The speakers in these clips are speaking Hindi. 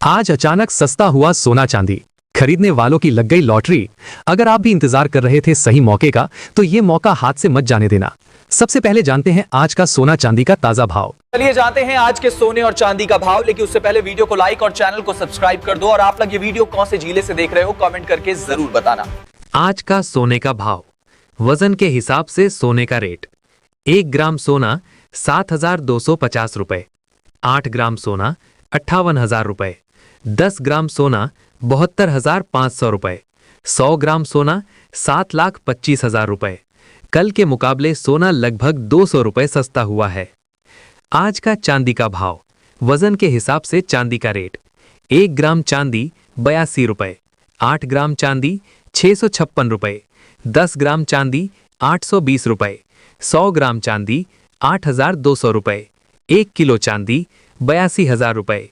आज अचानक सस्ता हुआ सोना चांदी, खरीदने वालों की लग गई लॉटरी। अगर आप भी इंतजार कर रहे थे सही मौके का, तो ये मौका हाथ से मत जाने देना। सबसे पहले जानते हैं आज का सोना चांदी का ताजा भाव। चलिए जानते हैं आज के सोने और चांदी का भाव, लेकिन उससे पहले वीडियो को लाइक और चैनल को सब्सक्राइब कर दो। और आप लोग ये वीडियो कौन से जिले से देख रहे हो कमेंट करके जरूर बताना। आज का सोने का भाव, वजन के हिसाब से सोने का रेट। 1 ग्राम सोना 7,250 रुपए, 8 ग्राम सोना 58,000 रुपए, 10 ग्राम सोना 72,500 रुपए, 100 ग्राम सोना 7,25,000 रुपए। कल के मुकाबले सोना लगभग 200 रुपए सस्ता हुआ है। आज का चांदी का भाव, वजन के हिसाब से चांदी का रेट। 1 ग्राम चांदी 82 रुपए, 8 ग्राम चांदी 656 रुपए, 10 ग्राम चांदी 820 रुपए, 100 ग्राम चांदी 8,200 रुपए, 1 किलो चांदी 82,000 रुपए।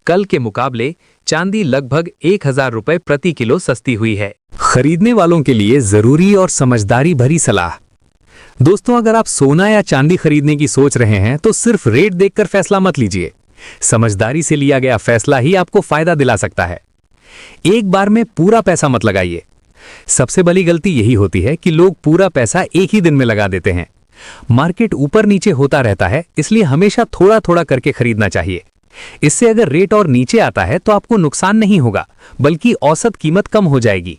कल के मुकाबले चांदी लगभग 1,000 रुपए प्रति किलो सस्ती हुई है। खरीदने वालों के लिए जरूरी और समझदारी भरी सलाह। दोस्तों, अगर आप सोना या चांदी खरीदने की सोच रहे हैं तो सिर्फ रेट देखकर फैसला मत लीजिए। समझदारी से लिया गया फैसला ही आपको फायदा दिला सकता है। एक बार में पूरा पैसा मत लगाइए। सबसे बड़ी गलती यही होती है कि लोग पूरा पैसा एक ही दिन में लगा देते हैं। मार्केट ऊपर नीचे होता रहता है, इसलिए हमेशा थोड़ा थोड़ा करके खरीदना चाहिए। इससे अगर रेट और नीचे आता है तो आपको नुकसान नहीं होगा, बल्कि औसत कीमत कम हो जाएगी।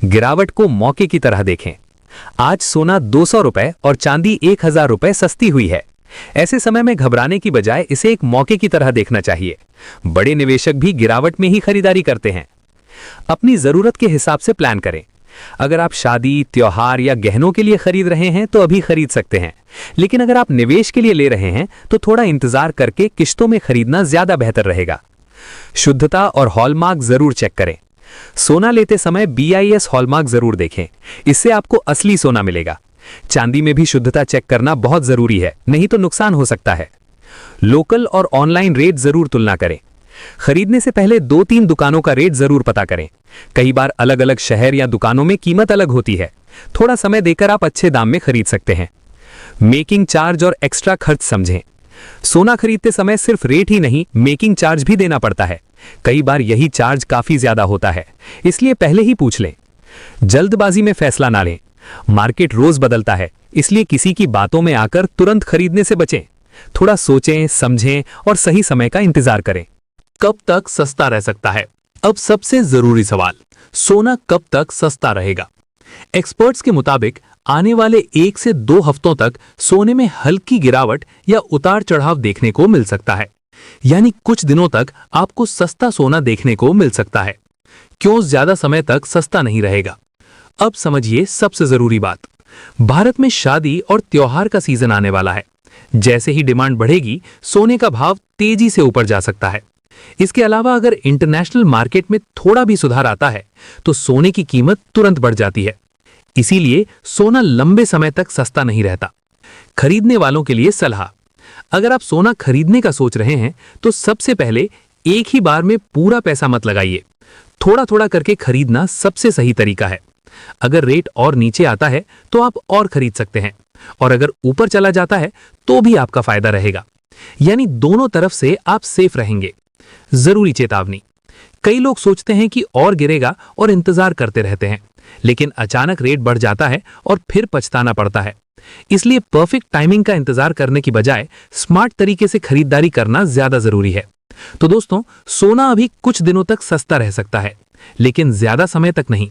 गिरावट को मौके की तरह देखें। आज सोना 200 रुपए और चांदी 1,000 रुपए सस्ती हुई है। ऐसे समय में घबराने की बजाय इसे एक मौके की तरह देखना चाहिए। बड़े निवेशक भी गिरावट में ही खरीदारी करते हैं। अपनी जरूरत के हिसाब से प्लान करें। अगर आप शादी, त्योहार या गहनों के लिए खरीद रहे हैं तो अभी खरीद सकते हैं, लेकिन अगर आप निवेश के लिए ले रहे हैं तो थोड़ा इंतजार करके किश्तों में खरीदना ज्यादा बेहतर रहेगा। शुद्धता और हॉलमार्क जरूर चेक करें। सोना लेते समय BIS हॉलमार्क जरूर देखें, इससे आपको असली सोना मिलेगा। चांदी में भी शुद्धता चेक करना बहुत जरूरी है, नहीं तो नुकसान हो सकता है। लोकल और ऑनलाइन रेट जरूर तुलना करें। खरीदने से पहले 2-3 दुकानों का रेट जरूर पता करें। कई बार अलग अलग शहर या दुकानों में कीमत अलग होती है। थोड़ा समय देकर आप अच्छे दाम में खरीद सकते हैं। मेकिंग चार्ज और एक्स्ट्रा खर्च समझें। सोना खरीदते समय सिर्फ रेट ही नहीं, मेकिंग चार्ज भी देना पड़ता है। कई बार यही चार्ज काफी ज्यादा होता है, इसलिए पहले ही पूछ लें। जल्दबाजी में फैसला ना लें। मार्केट रोज बदलता है, इसलिए किसी की बातों में आकर तुरंत खरीदने से बचें। थोड़ा सोचें, समझें और सही समय का इंतजार करें। कब तक सस्ता रह सकता है? अब सबसे जरूरी सवाल, सोना कब तक सस्ता रहेगा? एक्सपर्ट्स के मुताबिक आने वाले 1 से 2 हफ्तों तक सोने में हल्की गिरावट या उतार चढ़ाव देखने को मिल सकता है। यानी कुछ दिनों तक आपको सस्ता सोना देखने को मिल सकता है। क्यों ज्यादा समय तक सस्ता नहीं रहेगा? अब समझिए सबसे जरूरी बात। भारत में शादी और त्योहार का सीजन आने वाला है। जैसे ही डिमांड बढ़ेगी, सोने का भाव तेजी से ऊपर जा सकता है। इसके अलावा अगर इंटरनेशनल मार्केट में थोड़ा भी सुधार आता है तो सोने की कीमत तुरंत बढ़ जाती है। इसीलिए सोना लंबे समय तक सस्ता नहीं रहता। खरीदने वालों के लिए सलाह, अगर आप सोना खरीदने का सोच रहे हैं तो सबसे पहले एक ही बार में पूरा पैसा मत लगाइए। थोड़ा थोड़ा करके खरीदना सबसे सही तरीका है। अगर रेट और नीचे आता है तो आप और खरीद सकते हैं, और अगर ऊपर चला जाता है तो भी आपका फायदा रहेगा। यानी दोनों तरफ से आप सेफ रहेंगे। जरूरी चेतावनी, कई लोग सोचते हैं कि और गिरेगा और इंतजार करते रहते हैं, लेकिन अचानक रेट बढ़ जाता है और फिर पछताना पड़ता है। इसलिए परफेक्ट टाइमिंग का इंतजार करने की बजाय स्मार्ट तरीके से खरीदारी करना ज्यादा जरूरी है। तो दोस्तों, सोना अभी कुछ दिनों तक सस्ता रह सकता है, लेकिन ज्यादा समय तक नहीं।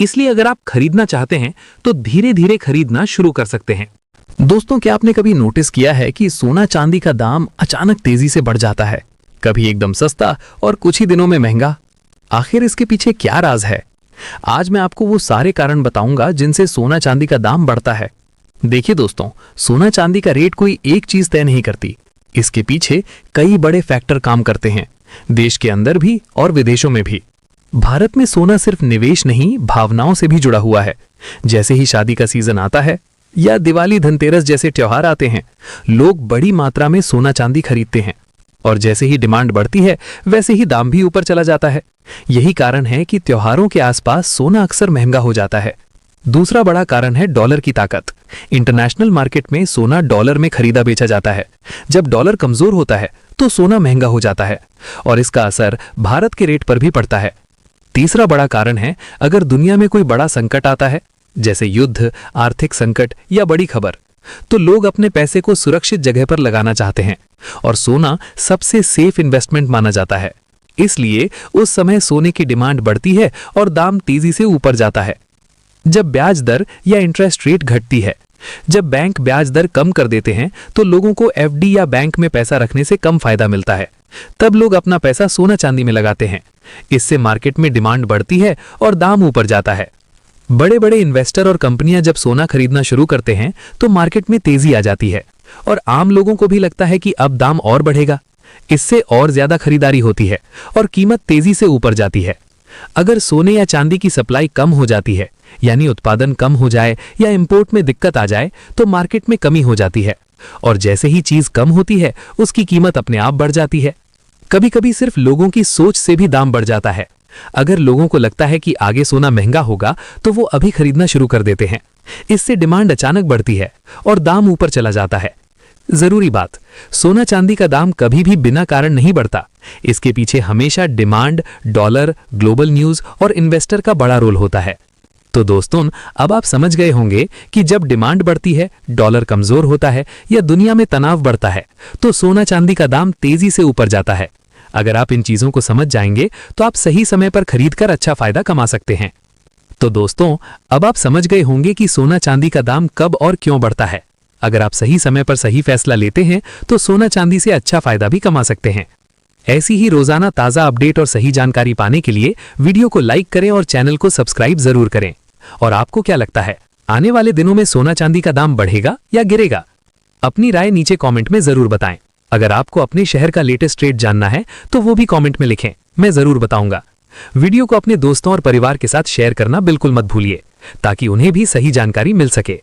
इसलिए अगर आप खरीदना चाहते हैं तो धीरे धीरे खरीदना शुरू कर सकते हैं। दोस्तों, क्या आपने कभी नोटिस किया है कि सोना चांदी का दाम अचानक तेजी से बढ़ जाता है? कभी एकदम सस्ता और कुछ ही दिनों में महंगा। आखिर इसके पीछे क्या राज है? आज मैं आपको वो सारे कारण बताऊंगा जिनसे सोना चांदी का दाम बढ़ता है। देखिए दोस्तों, सोना चांदी का रेट कोई एक चीज तय नहीं करती। इसके पीछे कई बड़े फैक्टर काम करते हैं, देश के अंदर भी और विदेशों में भी। भारत में सोना सिर्फ निवेश नहीं, भावनाओं से भी जुड़ा हुआ है। जैसे ही शादी का सीजन आता है या दिवाली, धनतेरस जैसे त्योहार आते हैं, लोग बड़ी मात्रा में सोना चांदी खरीदते हैं, और जैसे ही डिमांड बढ़ती है वैसे ही दाम भी ऊपर चला जाता है। यही कारण है कि त्योहारों के आसपास सोना अक्सर महंगा हो जाता है। दूसरा बड़ा कारण है डॉलर की ताकत। इंटरनेशनल मार्केट में सोना डॉलर में खरीदा बेचा जाता है। जब डॉलर कमजोर होता है तो सोना महंगा हो जाता है और इसका असर भारत के रेट पर भी पड़ता है। तीसरा बड़ा कारण है, अगर दुनिया में कोई बड़ा संकट आता है, जैसे युद्ध, आर्थिक संकट या बड़ी खबर, तो लोग अपने पैसे को सुरक्षित जगह पर लगाना चाहते हैं और सोना सबसे सेफ इन्वेस्टमेंट माना जाता है। इसलिए उस समय सोने की डिमांड बढ़ती है और दाम तेजी से ऊपर जाता है। जब ब्याज दर या इंटरेस्ट रेट घटती है, जब बैंक ब्याज दर कम कर देते हैं, तो लोगों को एफडी या बैंक में पैसा रखने से कम फायदा मिलता है। तब लोग अपना पैसा सोना चांदी में लगाते हैं। इससे मार्केट में डिमांड बढ़ती है और दाम ऊपर जाता है। बड़े बड़े इन्वेस्टर और कंपनियां जब सोना खरीदना शुरू करते हैं तो मार्केट में तेजी आ जाती है और आम लोगों को भी लगता है कि अब दाम और बढ़ेगा। इससे और ज्यादा खरीदारी होती है और कीमत तेजी से ऊपर जाती है। अगर सोने या चांदी की सप्लाई कम हो जाती है, यानी उत्पादन कम हो जाए या इंपोर्ट में दिक्कत आ जाए, तो मार्केट में कमी हो जाती है और जैसे ही चीज कम होती है उसकी कीमत अपने आप बढ़ जाती है। कभी कभी सिर्फ लोगों की सोच से भी दाम बढ़ जाता है। अगर लोगों को लगता है कि आगे सोना महंगा होगा तो वो अभी खरीदना शुरू कर देते हैं। इससे डिमांड अचानक बढ़ती है और दाम ऊपर चला जाता है। जरूरी बात, सोना चांदी का दाम कभी भी बिना कारण नहीं बढ़ता। इसके पीछे हमेशा डिमांड, डॉलर, ग्लोबल न्यूज और इन्वेस्टर का बड़ा रोल होता है। तो दोस्तों, अब आप समझ गए होंगे कि जब डिमांड बढ़ती है, डॉलर कमजोर होता है या दुनिया में तनाव बढ़ता है, तो सोना चांदी का दाम तेजी से ऊपर जाता है। अगर आप इन चीजों को समझ जाएंगे तो आप सही समय पर खरीदकर अच्छा फायदा कमा सकते हैं। तो दोस्तों, अब आप समझ गए होंगे कि सोना चांदी का दाम कब और क्यों बढ़ता है। अगर आप सही समय पर सही फैसला लेते हैं तो सोना चांदी से अच्छा फायदा भी कमा सकते हैं। ऐसी ही रोजाना ताजा अपडेट और सही जानकारी पाने के लिए वीडियो को लाइक करें और चैनल को सब्सक्राइब जरूर करें। और आपको क्या लगता है, आने वाले दिनों में सोना चांदी का दाम बढ़ेगा या गिरेगा? अपनी राय नीचे कमेंट में जरूर बताएं। अगर आपको अपने शहर का लेटेस्ट रेट जानना है तो वो भी कमेंट में लिखें, मैं जरूर बताऊंगा। वीडियो को अपने दोस्तों और परिवार के साथ शेयर करना बिल्कुल मत भूलिए ताकि उन्हें भी सही जानकारी मिल सके।